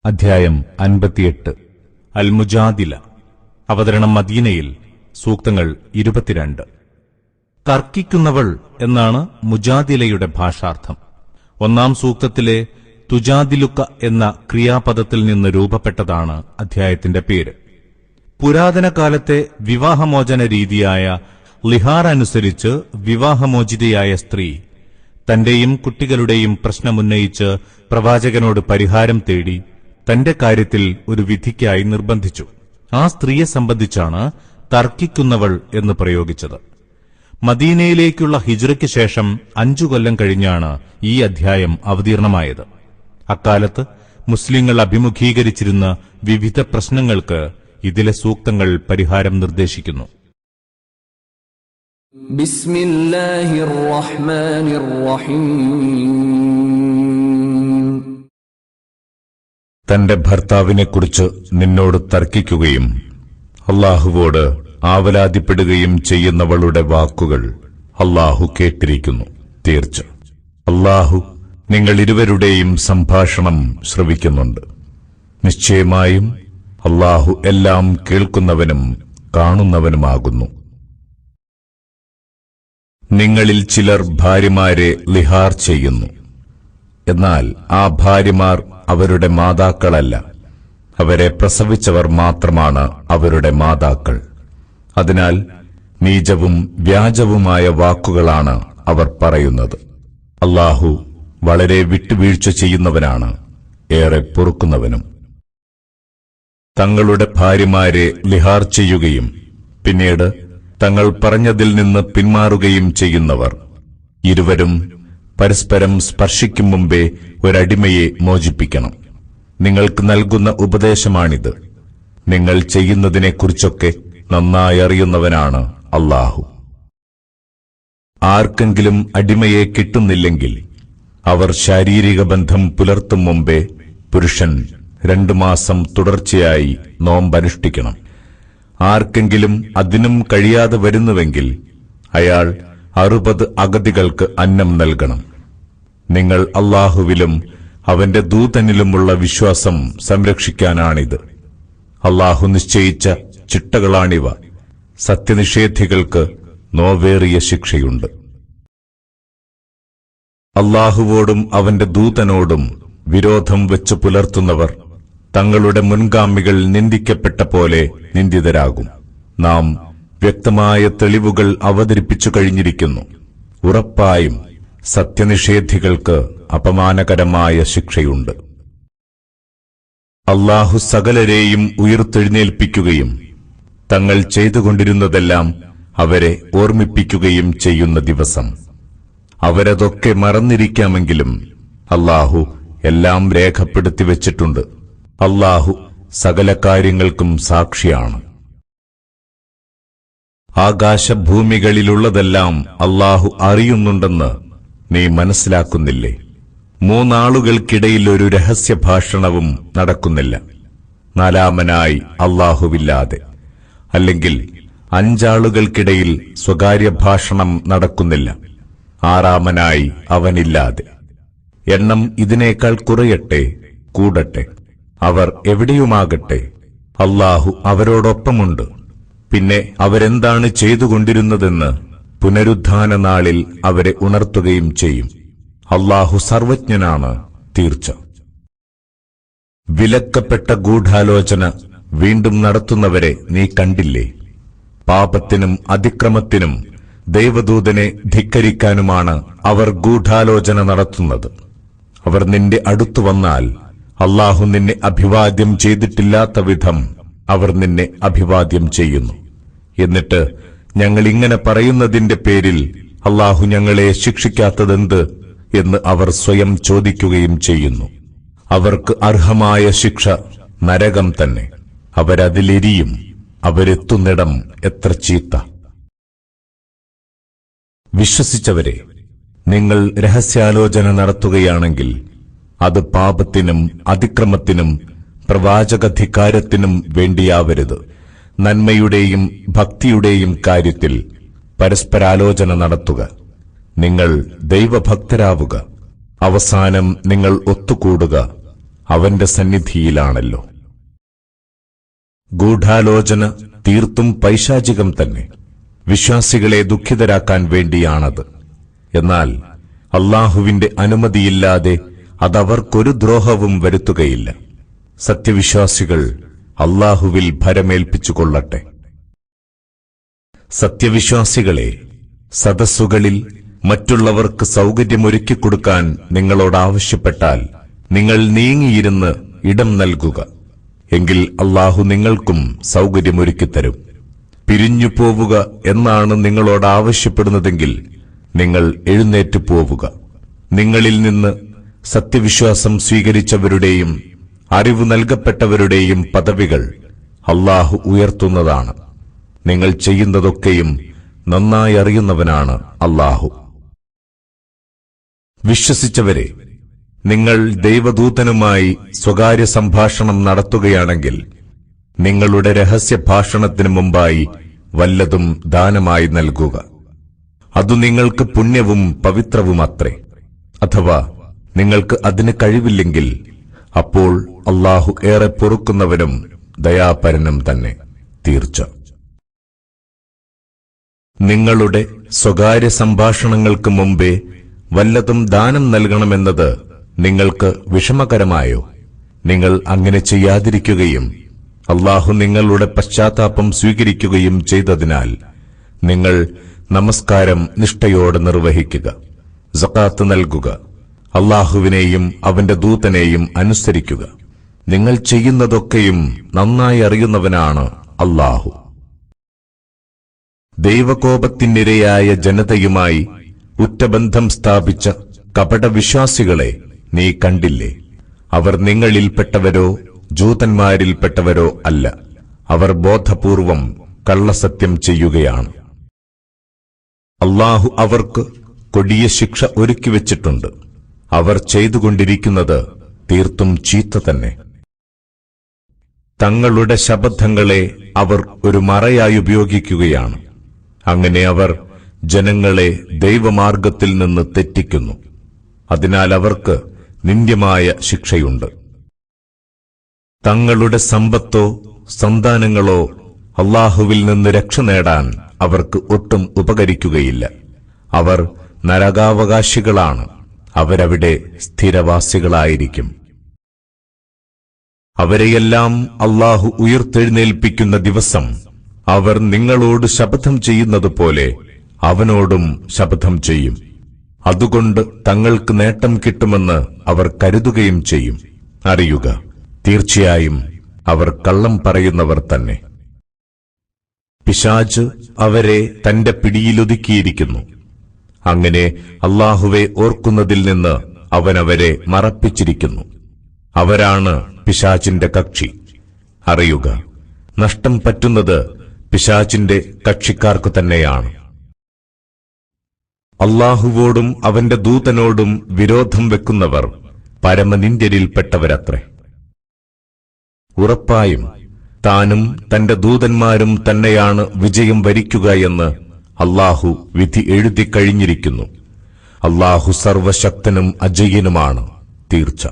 അധ്യായം 58 അൽ മുജാദില. അവതരണം മദീനയിൽ. സൂക്തങ്ങൾ 22. തർക്കിക്കുന്നവൾ എന്നാണ് മുജാദിലയുടെ ഭാഷാർത്ഥം. ഒന്നാം സൂക്തത്തിലെ തുജാദിലുക്ക എന്ന ക്രിയാപദത്തിൽ നിന്ന് രൂപപ്പെട്ടതാണ് അധ്യായത്തിന്റെ പേര്. പുരാതന കാലത്തെ വിവാഹമോചന രീതിയായ ലിഹാർ അനുസരിച്ച് വിവാഹമോചിതയായ സ്ത്രീ തന്റെയും കുട്ടികളുടെയും പ്രശ്നമുന്നയിച്ച് പ്രവാചകനോട് പരിഹാരം തേടി തന്റെ കാര്യത്തിൽ ഒരു വിധിക്കായി നിർബന്ധിച്ചു. ആ സ്ത്രീയെ സംബന്ധിച്ചാണ് തർക്കിക്കുന്നവൾ എന്ന് പ്രയോഗിച്ചത്. മദീനയിലേക്കുള്ള ഹിജ്റയ്ക്ക് ശേഷം 5 കൊല്ലം കഴിഞ്ഞാണ് ഈ അധ്യായം അവതീർണമായത്. അക്കാലത്ത് മുസ്ലിങ്ങൾ അഭിമുഖീകരിച്ചിരുന്ന വിവിധ പ്രശ്നങ്ങൾക്ക് ഇതിലെ സൂക്തങ്ങൾ പരിഹാരം നിർദ്ദേശിക്കുന്നു. ബിസ്മില്ലാഹിർ റഹ്മാനിർ റഹീം. തന്റെ ഭർത്താവിനെക്കുറിച്ച് നിന്നോട് തർക്കിക്കുകയും അല്ലാഹുവോട് ആവലാതിപ്പെടുകയും ചെയ്യുന്നവളുടെ വാക്കുകൾ അല്ലാഹു കേട്ടിരിക്കുന്നു. തീർച്ച അല്ലാഹു നിങ്ങൾ ഇരുവരുടെയും സംഭാഷണം ശ്രവിക്കുന്നുണ്ട്. നിശ്ചയമായും അല്ലാഹു എല്ലാം കേൾക്കുന്നവനും കാണുന്നവനുമാകുന്നു. നിങ്ങളിൽ ചിലർ ഭാര്യമാരെ ലിഹാർ ചെയ്യുന്നു. എന്നാൽ ആ ഭാര്യമാർ അവരുടെ മാതാക്കളല്ല, അവരെ പ്രസവിച്ചവർ മാത്രമാണ് അവരുടെ മാതാക്കൾ. അതിനാൽ നീചവും വ്യാജവുമായ വാക്കുകളാണ് അവർ പറയുന്നത്. അല്ലാഹു വളരെ വിട്ടുവീഴ്ച ചെയ്യുന്നവനാണ്, ഏറെ പൊറുക്കുന്നവനും. തങ്ങളുടെ ഭാര്യമാരെ ലിഹാർ ചെയ്യുകയും പിന്നീട് തങ്ങൾ പറഞ്ഞതിൽ നിന്ന് പിന്മാറുകയും ചെയ്യുന്നവർ ഇരുവരും പരസ്പരം സ്പർശിക്കും മുമ്പേ ഒരടിമയെ മോചിപ്പിക്കണം. നിങ്ങൾക്ക് നൽകുന്ന ഉപദേശമാണിത്. നിങ്ങൾ ചെയ്യുന്നതിനെക്കുറിച്ചൊക്കെ നന്നായി അറിയുന്നവനാണ് അല്ലാഹു. ആർക്കെങ്കിലും അടിമയെ കിട്ടുന്നില്ലെങ്കിൽ അവർ ശാരീരിക ബന്ധം പുലർത്തും മുമ്പേ പുരുഷൻ 2 മാസം തുടർച്ചയായി നോമ്പനുഷ്ഠിക്കണം. ആർക്കെങ്കിലും അതിനും കഴിയാതെ വരുന്നുവെങ്കിൽ അയാൾ 60 അഗതികൾക്ക് അന്നം നൽകണം. നിങ്ങൾ അല്ലാഹുവിലും അവന്റെ ദൂതനിലുമുള്ള വിശ്വാസം സംരക്ഷിക്കാനാണിത്. അല്ലാഹു നിശ്ചയിച്ച ചിട്ടകളാണിവ. സത്യനിഷേധികൾക്ക് നോവേറിയ ശിക്ഷയുണ്ട്. അല്ലാഹുവോടും അവന്റെ ദൂതനോടും വിരോധം വെച്ച് പുലർത്തുന്നവർ തങ്ങളുടെ മുൻഗാമികൾ നിന്ദിക്കപ്പെട്ട പോലെ നിന്ദിതരാകും. നാം വ്യക്തമായ തെളിവുകൾ അവതരിപ്പിച്ചു കഴിഞ്ഞിരിക്കുന്നു. ഉറപ്പായും സത്യനിഷേധികൾക്ക് അപമാനകരമായ ശിക്ഷയുണ്ട്. അല്ലാഹു സകലരെയും ഉയർത്തെഴുന്നേൽപ്പിക്കുകയും തങ്ങൾ ചെയ്തുകൊണ്ടിരുന്നതെല്ലാം അവരെ ഓർമ്മിപ്പിക്കുകയും ചെയ്യുന്ന ദിവസം. അവരതൊക്കെ മറന്നിരിക്കാമെങ്കിലും അല്ലാഹു എല്ലാം രേഖപ്പെടുത്തി വച്ചിട്ടുണ്ട്. അല്ലാഹു സകല കാര്യങ്ങൾക്കും സാക്ഷിയാണ്. ആകാശഭൂമികളിലുള്ളതെല്ലാം അല്ലാഹു അറിയുന്നുണ്ടെന്ന് നീ മനസ്സിലാക്കുന്നില്ലേ? 3 ആളുകൾക്കിടയിൽ ഒരു രഹസ്യഭാഷണവും നടക്കുന്നില്ല, 4-മനായി അല്ലാഹുവില്ലാതെ. അല്ലെങ്കിൽ 5 ആളുകൾക്കിടയിൽ സ്വകാര്യ ഭാഷണം നടക്കുന്നില്ല, 6-മനായി അവനില്ലാതെ. എണ്ണം ഇതിനേക്കാൾ കുറയട്ടെ, കൂടട്ടെ, അവർ എവിടെയുമാകട്ടെ, അല്ലാഹു അവരോടൊപ്പമുണ്ട്. പിന്നെ അവരെന്താണ് ചെയ്തുകൊണ്ടിരുന്നതെന്ന് പുനരുദ്ധാന നാളിൽ അവരെ ഉണർത്തുകയും ചെയ്യും. അല്ലാഹു സർവജ്ഞനാണ്, തീർച്ച. വിലക്കപ്പെട്ട ഗൂഢാലോചന വീണ്ടും നടത്തുന്നവരെ നീ കണ്ടില്ലേ? പാപത്തിനും അതിക്രമത്തിനും ദൈവദൂതനെ ധിക്കരിക്കാനുമാണ് അവർ ഗൂഢാലോചന നടത്തുന്നത്. അവർ നിന്റെ അടുത്തു വന്നാൽ അല്ലാഹു നിന്നെ അഭിവാദ്യം ചെയ്തിട്ടില്ലാത്ത വിധം അവർ നിന്നെ അഭിവാദ്യം ചെയ്യുന്നു. എന്നിട്ട് ഞങ്ങൾ ഇങ്ങനെ പറയുന്നതിന്റെ പേരിൽ അല്ലാഹു ഞങ്ങളെ ശിക്ഷിക്കാത്തതെന്ത് എന്ന് അവർ സ്വയം ചോദിക്കുകയും ചെയ്യുന്നു. അവർക്ക് അർഹമായ ശിക്ഷ നരകം തന്നെ. അവരതിലെരിയും. അവരെത്തുന്നിടം എത്ര ചീത്ത. വിശ്വസിച്ചവരെ, നിങ്ങൾ രഹസ്യാലോചന നടത്തുകയാണെങ്കിൽ അത് പാപത്തിനും അതിക്രമത്തിനും പ്രവാചകധികാരത്തിനും വേണ്ടിയാവരുത്. നന്മയുടെയും ഭക്തിയുടെയും കാര്യത്തിൽ പരസ്പരാലോചന നടത്തുക. നിങ്ങൾ ദൈവഭക്തരാവുക. അവസാനം നിങ്ങൾ ഒത്തുകൂടുക. അവന്റെ സന്നിധിയിലാണല്ലോ. ഗൂഢാലോചന തീർത്തും പൈശാചികം തന്നെ. വിശ്വാസികളെ ദുഃഖിതരാക്കാൻ വേണ്ടിയാണത്. എന്നാൽ അല്ലാഹുവിന്റെ അനുമതിയില്ലാതെ അതവർക്കൊരു ദ്രോഹവും വരുത്തുകയില്ല. സത്യവിശ്വാസികൾ അല്ലാഹുവിൽ ഭരമേൽപ്പിച്ചുകൊള്ളട്ടെ. സത്യവിശ്വാസികളെ, സദസ്സുകളിൽ മറ്റുള്ളവർക്ക് സൗകര്യമൊരുക്കിക്കൊടുക്കാൻ നിങ്ങളോടാവശ്യപ്പെട്ടാൽ നിങ്ങൾ നീങ്ങിയിരുന്ന് ഇടം നൽകുക. എങ്കിൽ അല്ലാഹു നിങ്ങൾക്കും സൗകര്യമൊരുക്കിത്തരും. പിരിഞ്ഞു പോവുക എന്നാണ് നിങ്ങളോടാവശ്യപ്പെടുന്നതെങ്കിൽ നിങ്ങൾ എഴുന്നേറ്റ് പോവുക. നിങ്ങളിൽ നിന്ന് സത്യവിശ്വാസം സ്വീകരിച്ചവരുടെയും അറിവ് നൽകപ്പെട്ടവരുടെയും പദവികൾ അല്ലാഹു ഉയർത്തുന്നതാണ്. നിങ്ങൾ ചെയ്യുന്നതൊക്കെയും നന്നായി അറിയുന്നവനാണ് അല്ലാഹു. വിശ്വസിച്ചവരെ, നിങ്ങൾ ദൈവദൂതനുമായി സ്വകാര്യ സംഭാഷണം നടത്തുകയാണെങ്കിൽ നിങ്ങളുടെ രഹസ്യ ഭാഷണത്തിനു മുമ്പായി വല്ലതും ദാനമായി നൽകുക. അതു നിങ്ങൾക്ക് പുണ്യവും പവിത്രവുമത്രേ. അഥവാ നിങ്ങൾക്ക് അതിന് കഴിവില്ലെങ്കിൽ അപ്പോൾ അല്ലാഹു ഏറെ പൊറുക്കുന്നവനും ദയാപരനും തന്നെ. തീർച്ച നിങ്ങളുടെ സ്വകാര്യ സംഭാഷണങ്ങൾക്ക് മുമ്പേ വല്ലതും ദാനം നൽകണമെന്നത് നിങ്ങൾക്ക് വിഷമകരമായോ? നിങ്ങൾ അങ്ങനെ ചെയ്യാതിരിക്കുകയും അല്ലാഹു നിങ്ങളുടെ പശ്ചാത്താപം സ്വീകരിക്കുകയും ചെയ്തതിനാൽ നിങ്ങൾ നമസ്കാരം നിഷ്ഠയോടെ നിർവഹിക്കുക, സകാത്ത് നൽകുക, അല്ലാഹുവിനെയും അവന്റെ ദൂതനെയും അനുസരിക്കുക. നിങ്ങൾ ചെയ്യുന്നതൊക്കെയും നന്നായി അറിയുന്നവനാണ് അല്ലാഹു. ദൈവകോപത്തിനിരയായ ജനതയുമായി ഉറ്റബന്ധം സ്ഥാപിച്ച കപടവിശ്വാസികളെ നീ കണ്ടില്ലേ? അവർ നിങ്ങളിൽപ്പെട്ടവരോ ജൂതന്മാരിൽപ്പെട്ടവരോ അല്ല. അവർ ബോധപൂർവം കള്ളസത്യം ചെയ്യുകയാണ്. അല്ലാഹു അവർക്ക് കൊടിയ ശിക്ഷ ഒരുക്കിവച്ചിട്ടുണ്ട്. അവർ ചെയ്തുകൊണ്ടിരിക്കുന്നത് തീർത്തും ചീത്ത തന്നെ. തങ്ങളുടെ ശബദങ്ങളെ അവർ ഒരു മറയായി ഉപയോഗിക്കുകയാണ്. അങ്ങനെ അവർ ജനങ്ങളെ ദൈവമാർഗത്തിൽ നിന്ന് തെറ്റിക്കുന്നു. അതിനാൽ അവർക്ക് നിന്ദ്യമായ ശിക്ഷയുണ്ട്. തങ്ങളുടെ സമ്പത്തോ സന്താനങ്ങളോ അല്ലാഹുവിൽ നിന്ന് രക്ഷ നേടാൻ അവർക്ക് ഒട്ടും ഉപകരിക്കുകയില്ല. അവർ നരകാവകാശികളാണ്. അവരവിടെ സ്ഥിരവാസികളായിരിക്കും. അവരെയെല്ലാം അല്ലാഹു ഉയർത്തെഴുന്നേൽപ്പിക്കുന്ന ദിവസം അവർ നിങ്ങളോട് ശപഥം ചെയ്യുന്നതുപോലെ അവനോടും ശപഥം ചെയ്യും. അതുകൊണ്ട് തങ്ങൾക്ക് നേട്ടം കിട്ടുമെന്ന് അവർ കരുതുകയും ചെയ്യും. അറിയുക, തീർച്ചയായും അവർ കള്ളം പറയുന്നവർ തന്നെ. പിശാച് അവരെ തന്റെ പിടിയിലൊതുക്കിയിരിക്കുന്നു. അങ്ങനെ അല്ലാഹുവെ ഓർക്കുന്നതിൽ നിന്ന് അവനവരെ മറപ്പിച്ചിരിക്കുന്നു. അവരാണ് പിശാചിന്റെ കക്ഷി. അറിയുക, നഷ്ടം പറ്റുന്നത് പിശാചിന്റെ കക്ഷിക്കാർക്കു തന്നെയാണ്. അല്ലാഹുവോടും അവന്റെ ദൂതനോടും വിരോധം വെക്കുന്നവർ പരമനിന്ദ്യരിൽപ്പെട്ടവരത്രേ. ഉറപ്പായും താനും തന്റെ ദൂതന്മാരും തന്നെയാണ് വിജയം വരിക്കുക എന്ന് അല്ലാഹു വിധി എഴുതിക്കഴിഞ്ഞിരിക്കുന്നു. അല്ലാഹു സർവശക്തനും അജയ്യനുമാണ്. തീർച്ച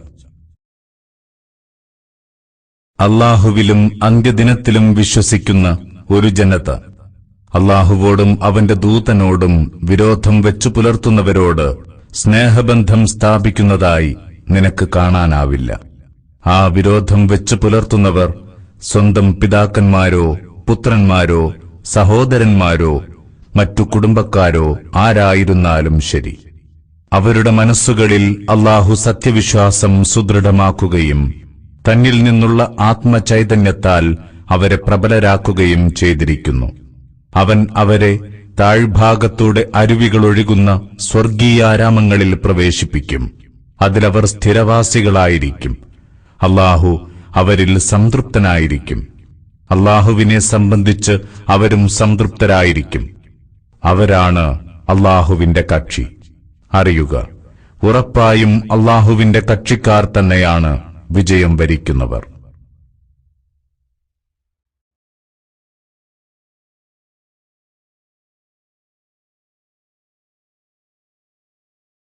അല്ലാഹുവിലും അന്ത്യദിനത്തിലും വിശ്വസിക്കുന്ന ഒരു ജനത അല്ലാഹുവോടും അവന്റെ ദൂതനോടും വിരോധം വെച്ചു പുലർത്തുന്നവരോട് സ്നേഹബന്ധം സ്ഥാപിക്കുന്നതായി നിനക്ക് കാണാനാവില്ല. ആ വിരോധം വെച്ചു പുലർത്തുന്നവർ സ്വന്തം പിതാക്കന്മാരോ പുത്രന്മാരോ സഹോദരന്മാരോ മറ്റു കുടുംബക്കാരോ ആരായിരുന്നാലും ശരി, അവരുടെ മനസ്സുകളിൽ അല്ലാഹു സത്യവിശ്വാസം സുദൃഢമാക്കുകയും തന്നിൽ നിന്നുള്ള ആത്മചൈതന്യത്താൽ അവരെ പ്രബലരാക്കുകയും ചെയ്തിരിക്കുന്നു. അവൻ അവരെ താഴ്ഭാഗത്തൂടെ അരുവികളൊഴുകുന്ന സ്വർഗീയാരാമങ്ങളിൽ പ്രവേശിപ്പിക്കും. അതിലവർ സ്ഥിരവാസികളായിരിക്കും. അല്ലാഹു അവരിൽ സംതൃപ്തനായിരിക്കും. അല്ലാഹുവിനെ സംബന്ധിച്ച് അവരും സംതൃപ്തരായിരിക്കും. അവരാണ് അല്ലാഹുവിന്റെ കക്ഷി. അറിയുക, ഉറപ്പായും അല്ലാഹുവിന്റെ കക്ഷിക്കാർ തന്നെയാണ് വിജയം വരിക്കുന്നവർ.